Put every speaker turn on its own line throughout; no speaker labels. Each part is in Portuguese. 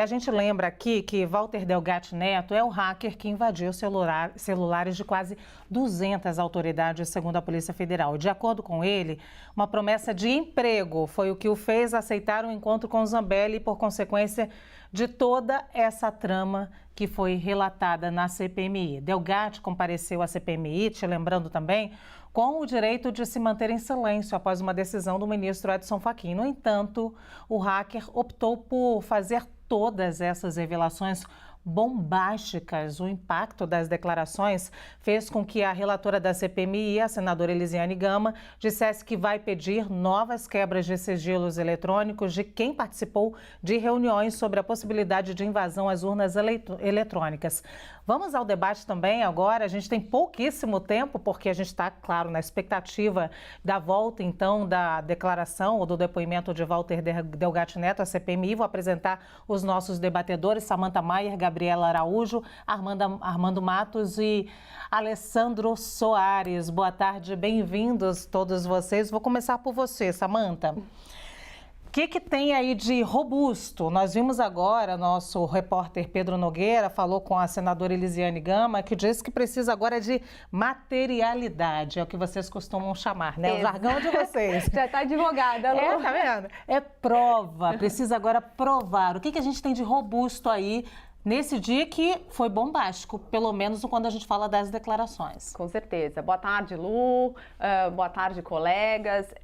A gente lembra aqui que Walter Delgatti Neto é o hacker que invadiu celulares de quase 200 autoridades, segundo a Polícia Federal. De acordo com ele, uma promessa de emprego foi o que o fez aceitar um encontro com Zambelli e, por consequência de toda essa trama que foi relatada na CPMI. Delgatti compareceu à CPMI, te lembrando também, com o direito de se manter em silêncio após uma decisão do ministro Edson Fachin. No entanto, o hacker optou por fazer todas essas revelações bombásticas. O impacto das declarações fez com que a relatora da CPMI, a senadora Elisiane Gama, dissesse que vai pedir novas quebras de sigilos eletrônicos de quem participou de reuniões sobre a possibilidade de invasão às urnas eletrônicas. Vamos ao debate também agora. A gente tem pouquíssimo tempo, porque a gente está, claro, na expectativa da volta, então, da declaração ou do depoimento de Walter Delgatti Neto à CPMI. Vou apresentar os nossos debatedores, Samantha Maier, Gabriela Araújo, Armando Matos e Alessandro Soares. Boa tarde, bem-vindos todos vocês. Vou começar por você, Samantha. O que tem aí de robusto? Nós vimos agora, nosso repórter Pedro Nogueira falou com a senadora Elisiane Gama, que disse que precisa agora de materialidade, é o que vocês costumam chamar, né? O jargão de vocês.
Já está advogada, Lu.
Tá vendo? É prova, precisa agora provar. O que a gente tem de robusto aí nesse dia que foi bombástico, pelo menos quando a gente fala das declarações?
Com certeza. Boa tarde, Lu. Boa tarde, colegas.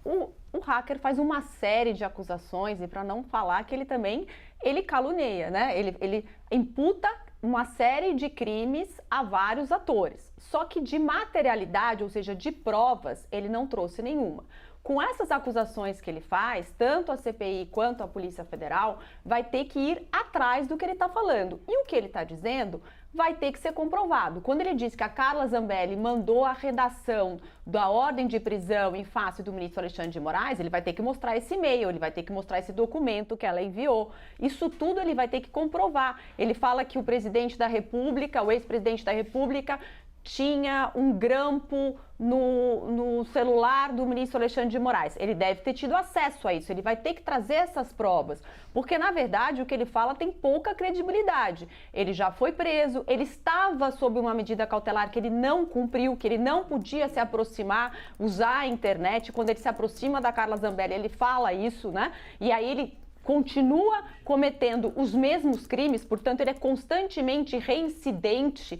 O hacker faz uma série de acusações, e para não falar que ele calunia, né? Ele imputa uma série de crimes a vários atores. Só que de materialidade, ou seja, de provas, ele não trouxe nenhuma. Com essas acusações que ele faz, tanto a CPI quanto a Polícia Federal vai ter que ir atrás do que ele está falando. E o que ele está dizendo vai ter que ser comprovado. Quando ele diz que a Carla Zambelli mandou a redação da ordem de prisão em face do ministro Alexandre de Moraes, ele vai ter que mostrar esse e-mail, ele vai ter que mostrar esse documento que ela enviou. Isso tudo ele vai ter que comprovar. Ele fala que o presidente da República, o ex-presidente da República, tinha um grampo no celular do ministro Alexandre de Moraes. Ele deve ter tido acesso a isso, ele vai ter que trazer essas provas, porque na verdade o que ele fala tem pouca credibilidade. Ele já foi preso, ele estava sob uma medida cautelar que ele não cumpriu, que ele não podia se aproximar, usar a internet. Quando ele se aproxima da Carla Zambelli, ele fala isso, né? E aí ele continua cometendo os mesmos crimes, portanto ele é constantemente reincidente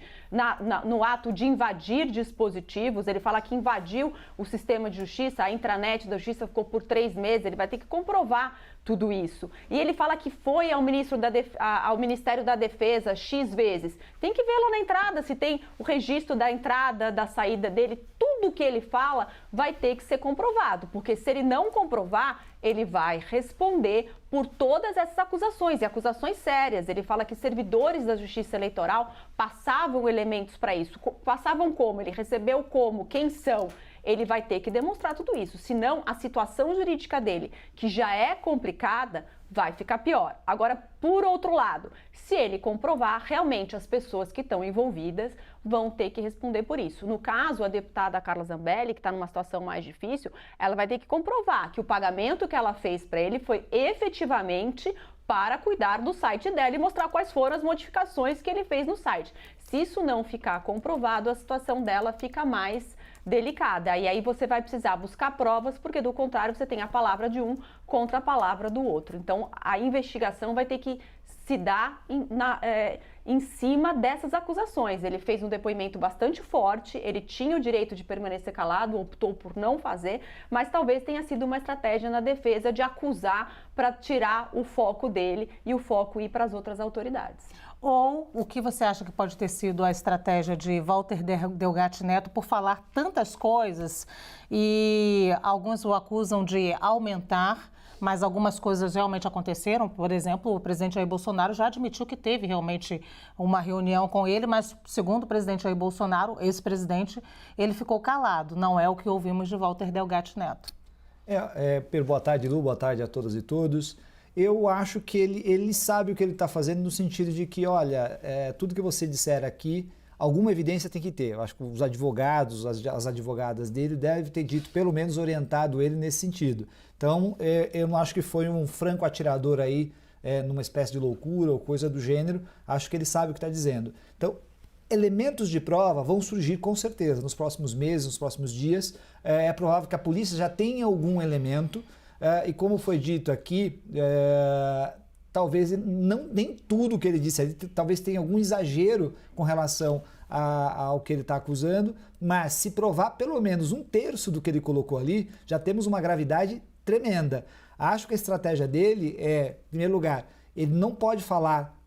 no ato de invadir dispositivos. Ele fala que invadiu o sistema de justiça, a intranet da justiça ficou por 3 meses, ele vai ter que comprovar tudo isso. E ele fala que foi ao Ministério da Defesa X vezes. Tem que ver lá na entrada se tem o registro da entrada, da saída dele. Tudo que ele fala vai ter que ser comprovado, porque se ele não comprovar, ele vai responder por todas essas acusações, e acusações sérias. Ele fala que servidores da Justiça Eleitoral passavam elementos para isso. Passavam como? Ele recebeu como? Quem são? Ele vai ter que demonstrar tudo isso, senão a situação jurídica dele, que já é complicada, vai ficar pior. Agora, por outro lado, se ele comprovar, realmente as pessoas que estão envolvidas vão ter que responder por isso. No caso, a deputada Carla Zambelli, que está numa situação mais difícil, ela vai ter que comprovar que o pagamento que ela fez para ele foi efetivamente para cuidar do site dela e mostrar quais foram as modificações que ele fez no site. Se isso não ficar comprovado, a situação dela fica mais delicada. E aí você vai precisar buscar provas, porque do contrário você tem a palavra de um contra a palavra do outro. Então a investigação vai ter que se dar em cima dessas acusações. Ele fez um depoimento bastante forte, ele tinha o direito de permanecer calado, optou por não fazer, mas talvez tenha sido uma estratégia na defesa de acusar para tirar o foco dele e o foco ir para as outras autoridades.
Ou o que você acha que pode ter sido a estratégia de Walter Delgatti Neto por falar tantas coisas e alguns o acusam de aumentar, mas algumas coisas realmente aconteceram. Por exemplo, o presidente Jair Bolsonaro já admitiu que teve realmente uma reunião com ele, mas segundo o presidente Jair Bolsonaro, ex-presidente, ele ficou calado. Não é o que ouvimos de Walter Delgatti Neto.
Boa tarde, Lu, boa tarde a todas e todos. Eu acho que ele sabe o que ele está fazendo no sentido de que, olha, tudo que você disser aqui, alguma evidência tem que ter. Eu acho que os advogados, as advogadas dele devem ter dito, pelo menos orientado ele nesse sentido. Então, eu não acho que foi um franco atirador aí numa espécie de loucura ou coisa do gênero, acho que ele sabe o que está dizendo. Então, elementos de prova vão surgir com certeza nos próximos meses, nos próximos dias. É provável que a polícia já tenha algum elemento e como foi dito aqui, talvez nem tudo que ele disse ali, talvez tenha algum exagero com relação ao que ele está acusando, mas se provar pelo menos 1/3 do que ele colocou ali, já temos uma gravidade tremenda. Acho que a estratégia dele é, em primeiro lugar, ele não pode falar,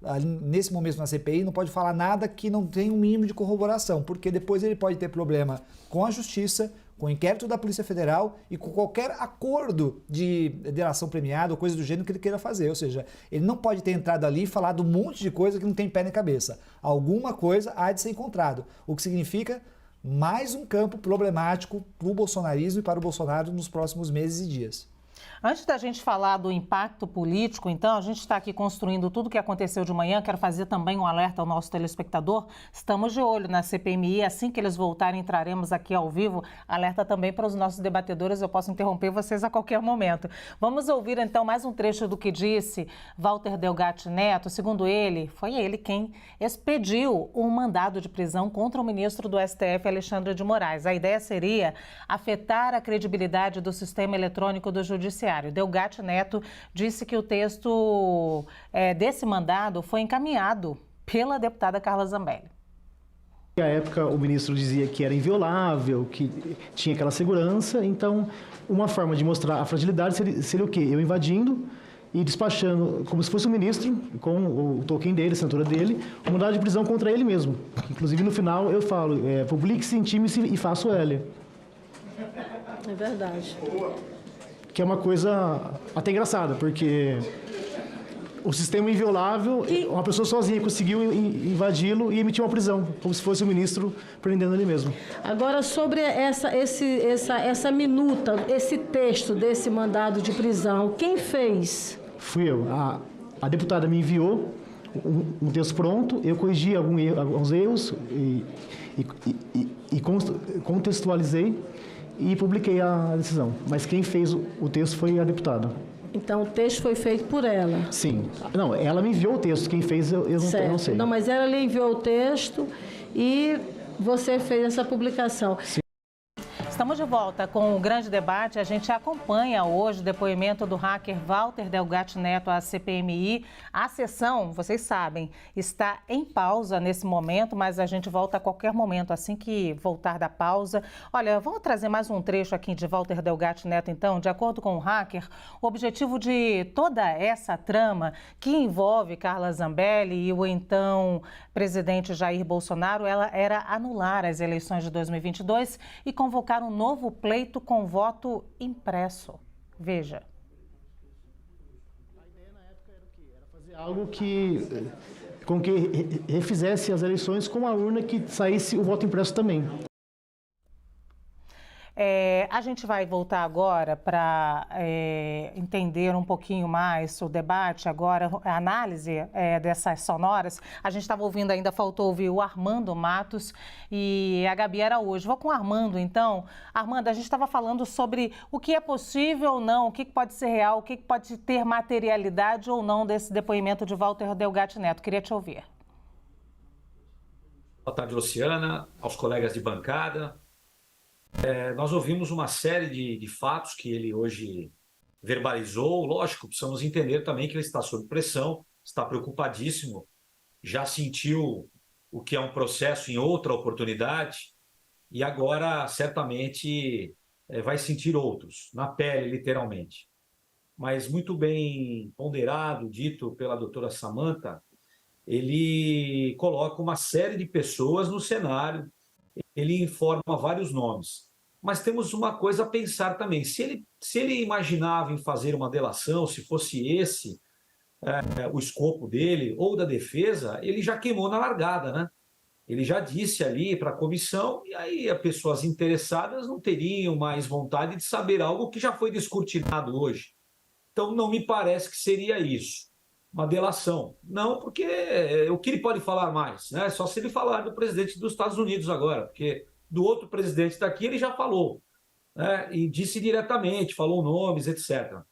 nesse momento na CPI, não pode falar nada que não tenha um mínimo de corroboração, porque depois ele pode ter problema com a Justiça, com o inquérito da Polícia Federal e com qualquer acordo de delação premiada ou coisa do gênero que ele queira fazer. Ou seja, ele não pode ter entrado ali e falado um monte de coisa que não tem pé nem cabeça. Alguma coisa há de ser encontrado, o que significa mais um campo problemático para o bolsonarismo e para o Bolsonaro nos próximos meses e dias.
Antes da gente falar do impacto político, então, a gente está aqui construindo tudo o que aconteceu de manhã. Quero fazer também um alerta ao nosso telespectador. Estamos de olho na CPMI. Assim que eles voltarem, entraremos aqui ao vivo. Alerta também para os nossos debatedores. Eu posso interromper vocês a qualquer momento. Vamos ouvir, então, mais um trecho do que disse Walter Delgatti Neto. Segundo ele, foi ele quem expediu um mandado de prisão contra o ministro do STF, Alexandre de Moraes. A ideia seria afetar a credibilidade do sistema eletrônico do Judiciário. Delgatti Neto disse que o texto desse mandado foi encaminhado pela deputada Carla Zambelli.
Na época, o ministro dizia que era inviolável, que tinha aquela segurança. Então, uma forma de mostrar a fragilidade seria o quê? Eu invadindo e despachando, como se fosse o ministro, com o token dele, a assinatura dele, um mandado de prisão contra ele mesmo. Inclusive, no final, eu falo, publique-se, intime-se e faça o L.
É verdade.
Que é uma coisa até engraçada, porque o sistema inviolável, uma pessoa sozinha conseguiu invadi-lo e emitir uma prisão, como se fosse o ministro prendendo ele mesmo.
Agora, sobre essa minuta, esse texto desse mandado de prisão, quem fez?
Fui eu. A deputada me enviou um texto pronto, eu corrigi alguns erros e contextualizei e publiquei a decisão. Mas quem fez o texto foi a deputada.
Então, o texto foi feito por ela?
Sim. Não, ela me enviou o texto. Quem fez, eu não sei.
Não, mas ela lhe enviou o texto e você fez essa publicação.
Sim.
Estamos de volta com o grande debate. A gente acompanha hoje o depoimento do hacker Walter Delgatti Neto à CPMI. A sessão, vocês sabem, está em pausa nesse momento, mas a gente volta a qualquer momento, assim que voltar da pausa. Olha, vamos trazer mais um trecho aqui de Walter Delgatti Neto, então. De acordo com o hacker, o objetivo de toda essa trama que envolve Carla Zambelli e o então presidente Jair Bolsonaro, ela era anular as eleições de 2022 e convocar um novo pleito com voto impresso. Veja.
A ideia na época era o quê? Era fazer algo com que refizesse as eleições com a urna que saísse o voto impresso também.
A gente vai voltar agora para entender um pouquinho mais o debate, agora a análise dessas sonoras. A gente estava ouvindo ainda, faltou ouvir o Armando Matos e a Gabi Araújo. Vou com o Armando, então. Armando, a gente estava falando sobre o que é possível ou não, o que pode ser real, o que pode ter materialidade ou não desse depoimento de Walter Delgatti Neto. Queria te ouvir.
Boa tarde, Luciana, aos colegas de bancada. Nós ouvimos uma série de fatos que ele hoje verbalizou. Lógico, precisamos entender também que ele está sob pressão, está preocupadíssimo, já sentiu o que é um processo em outra oportunidade e agora certamente vai sentir outros, na pele, literalmente. Mas muito bem ponderado, dito pela doutora Samantha, ele coloca uma série de pessoas no cenário, ele informa vários nomes. Mas temos uma coisa a pensar também. Se ele imaginava em fazer uma delação, se fosse esse o escopo dele ou da defesa, ele já queimou na largada, né? Ele já disse ali para a comissão e aí as pessoas interessadas não teriam mais vontade de saber algo que já foi descortinado hoje. Então, não me parece que seria isso. Uma delação. Não, porque o que ele pode falar mais? Né? Só se ele falar do presidente dos Estados Unidos agora, porque do outro presidente daqui ele já falou, né? E disse diretamente, falou nomes, etc.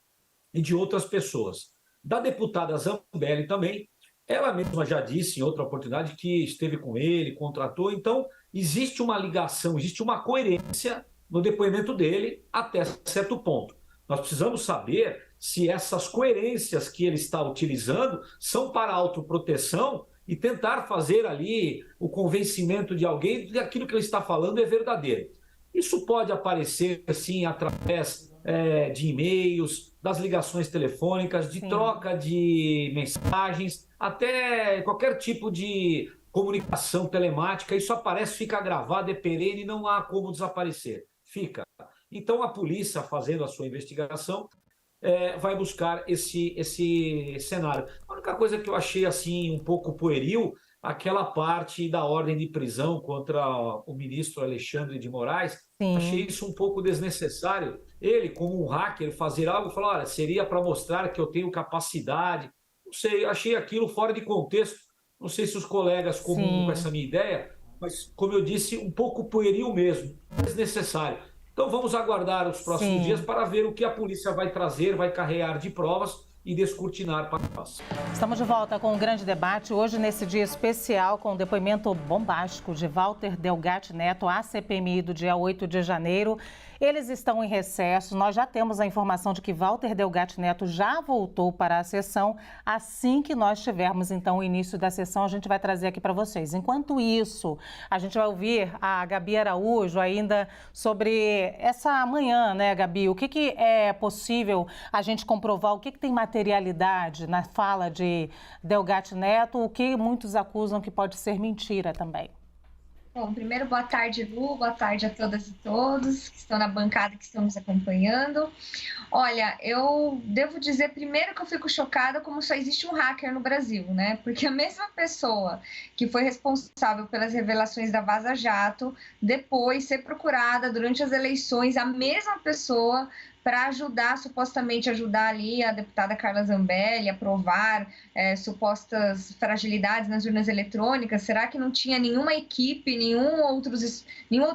E de outras pessoas. Da deputada Zambelli também, ela mesma já disse em outra oportunidade que esteve com ele, contratou, então existe uma ligação, existe uma coerência no depoimento dele até certo ponto. Nós precisamos saber se essas coerências que ele está utilizando são para autoproteção e tentar fazer ali o convencimento de alguém de que aquilo que ele está falando é verdadeiro. Isso pode aparecer, assim, através de e-mails, das ligações telefônicas, de troca de mensagens, até qualquer tipo de comunicação telemática. Isso aparece, fica gravado, é perene, não há como desaparecer. Fica. Então, a polícia, fazendo a sua investigação, vai buscar esse cenário. A única coisa que eu achei assim um pouco pueril, aquela parte da ordem de prisão contra o ministro Alexandre de Moraes, achei isso um pouco desnecessário. Ele, como um hacker, fazer algo, falar, olha, seria para mostrar que eu tenho capacidade. Não sei, achei aquilo fora de contexto. Não sei se os colegas comungam com essa minha ideia, mas, como eu disse, um pouco pueril mesmo, desnecessário. Então vamos aguardar os próximos dias para ver o que a polícia vai trazer, vai carregar de provas e descortinar para nós.
Estamos de volta com um grande debate, hoje nesse dia especial com o depoimento bombástico de Walter Delgatti Neto à CPMI do dia 8 de janeiro. Eles estão em recesso, nós já temos a informação de que Walter Delgatti Neto já voltou para a sessão. Assim que nós tivermos, então, o início da sessão, a gente vai trazer aqui para vocês. Enquanto isso, a gente vai ouvir a Gabi Araújo ainda sobre essa manhã, né, Gabi? O que é possível a gente comprovar, o que tem materialidade na fala de Delgatti Neto, o que muitos acusam que pode ser mentira também?
Bom, primeiro, boa tarde, Lu, boa tarde a todas e todos que estão na bancada, que estão nos acompanhando. Olha, eu devo dizer primeiro que eu fico chocada como só existe um hacker no Brasil, né? Porque a mesma pessoa que foi responsável pelas revelações da Vaza Jato, depois ser procurada durante as eleições, a mesma pessoa para ajudar, supostamente ajudar ali a deputada Carla Zambelli a provar supostas fragilidades nas urnas eletrônicas. Será que não tinha nenhuma equipe, nenhum outro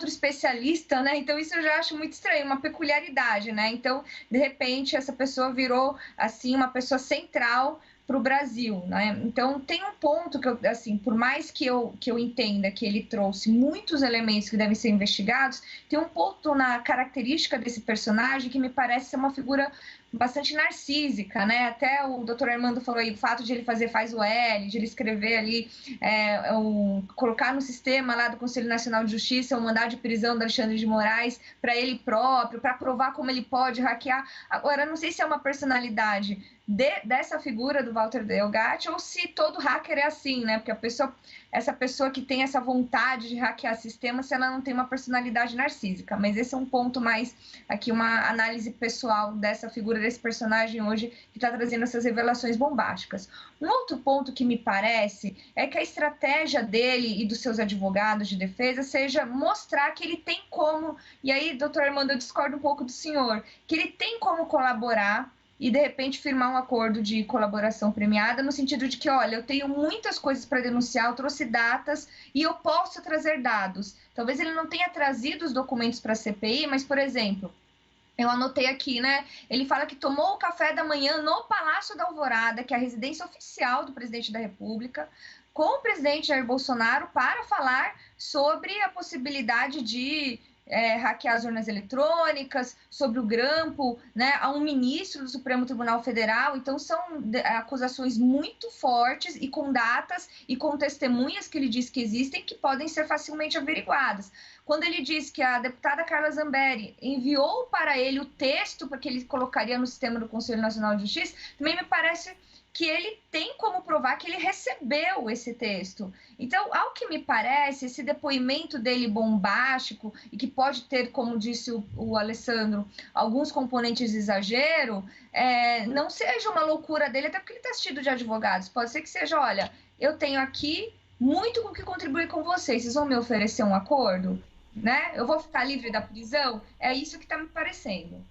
especialista, né? Então isso eu já acho muito estranho, uma peculiaridade, né? Então, de repente, essa pessoa virou, assim, uma pessoa central para o Brasil, né? Então tem um ponto que eu, assim, por mais que eu entenda que ele trouxe muitos elementos que devem ser investigados, tem um ponto na característica desse personagem que me parece ser uma figura bastante narcísica, né? Até o doutor Armando falou aí, o fato de ele fazer faz o L, de ele escrever ali, colocar no sistema lá do Conselho Nacional de Justiça o mandado de prisão do Alexandre de Moraes para ele próprio, para provar como ele pode hackear. Agora, não sei se é uma personalidade dessa figura do Walter Delgatti ou se todo hacker é assim, né? Porque essa pessoa que tem essa vontade de hackear sistema, se ela não tem uma personalidade narcísica. Mas esse é um ponto mais aqui, uma análise pessoal dessa figura, desse personagem hoje que está trazendo essas revelações bombásticas. Um outro ponto que me parece é que a estratégia dele e dos seus advogados de defesa seja mostrar que ele tem como, e aí, doutor Armando, eu discordo um pouco do senhor, que ele tem como colaborar e, de repente, firmar um acordo de colaboração premiada, no sentido de que, olha, eu tenho muitas coisas para denunciar, eu trouxe datas e eu posso trazer dados. Talvez ele não tenha trazido os documentos para a CPI, mas, por exemplo, eu anotei aqui, né? Ele fala que tomou o café da manhã no Palácio da Alvorada, que é a residência oficial do presidente da República, com o presidente Jair Bolsonaro para falar sobre a possibilidade de hackear as urnas eletrônicas, sobre o grampo, né, a um ministro do Supremo Tribunal Federal. Então, são acusações muito fortes e com datas e com testemunhas que ele diz que existem que podem ser facilmente averiguadas. Quando ele diz que a deputada Carla Zambelli enviou para ele o texto porque ele colocaria no sistema do Conselho Nacional de Justiça, também me parece que ele tem como provar que ele recebeu esse texto. Então, ao que me parece, esse depoimento dele bombástico, e que pode ter, como disse o Alessandro, alguns componentes de exagero, não seja uma loucura dele, até porque ele está assistido de advogados. Pode ser que seja, olha, eu tenho aqui muito com o que contribuir com vocês vão me oferecer um acordo? Né? Eu vou ficar livre da prisão? É isso que está me parecendo.